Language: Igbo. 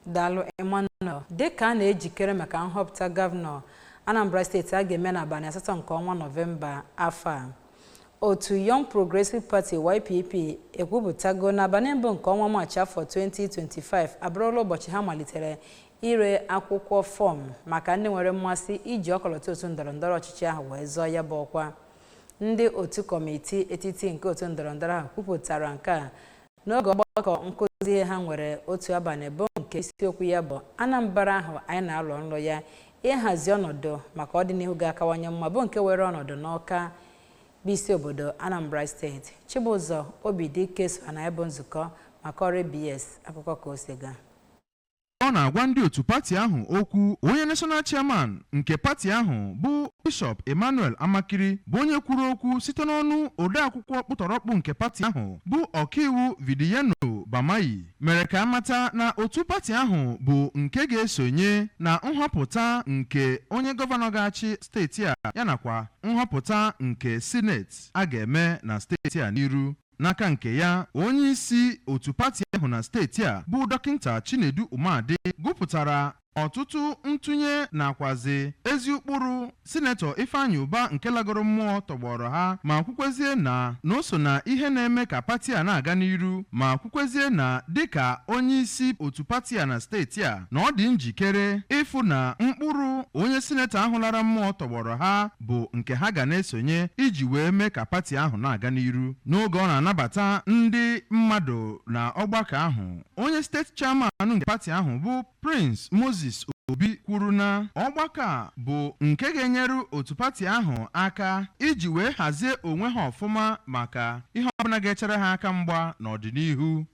Dalo Emmanuel dịka na-ejikere maka nhọpụta gọvanọ Anambra steeti a ga-eme n'abalị 8 nke ọnwa Nọvemba afọ a. Otu Young Progressive Party YPP ekwupụtago n'abalị mbụ nke ọnwa Maachị afọ 2025 abụrụla ụbọchị ha malitere ire akwụkwọ fọm maka ndị nwere mmasị iji ọkọlọtọ otu ndọrọndọrọ ọchịchị ahụ wee zọọ ya bụ ọkwa. Ndị otu kọmitii etiti nke otu ndọrọndọrọ ahụ kwupụtara nke a n'oge ọgbakọ nkụzi ha nwere otu abalị bụ nke isiokwu ya bụ Anambra ahụ anyị na-alụ nlụ ya ịhazi ọnọdụ maka ọdịnihu ga-akawanye mma bụ nke were ọnọdụ n'Ọka bụ isi obodo Anambra steeti. Chibụzọ Obidike so na ebe nzukọ maka ọrụ BS akụkọ ka o si gaa. Ọ na-agwa ndị otu pati ahụ okwu. Onye national chairman nke pati ahụ bụ Bishop Emmanuel Amakiri bụ onye kwuru okwu site n'ọnụ odeakwụkwọ kpụtọrọkpụ nke pati ahụ bụ ọkaiwu Vidiyeno Bamayi mere ka amata na otu pati ahụ bụ nke ga-esonye na nhọpụta nke onye gọvanọ ga-achị steeti a yanakwa nhọpụta nke sineti a ga-eme na steeti a n'iru. N'aka nke ya, onye isi otu pati ahụ na steeti a bụ Dọkịnta Chinedu Umadị gụpụtara ọtụtụ ntụnye nakwazi ezi ụkpụrụ sinetọ Ifeanyị Ụba nke lagoro mmụọ tọgbọrọ ha ma kwukwezie na o so na ihe na-eme ka pati a na-aga n'iru ma kwukwezie na dịka onye isi otu pati a na steeti a na ọ dị njikere ịfụ na mkpụrụ onye sinetọ ahụ lara mmụọ tọgbọrọ ha bụ nke ha ga na-esonye iji wee mee ka pati ahụ na-aga n'iru. N'oge ọ na-anabata ndị mmadụ na ọgbakọ ahụ, onye steeti chairman nke pati ahụ bụ Prince Moses Obi kwuru na ọgbakọ a bụ nke ga-enyere otu pati ahụ aka iji wee hazie onwe ha ọfụma maka ihe ọbụla ga-echere ha aka mgba n'ọdịnihu.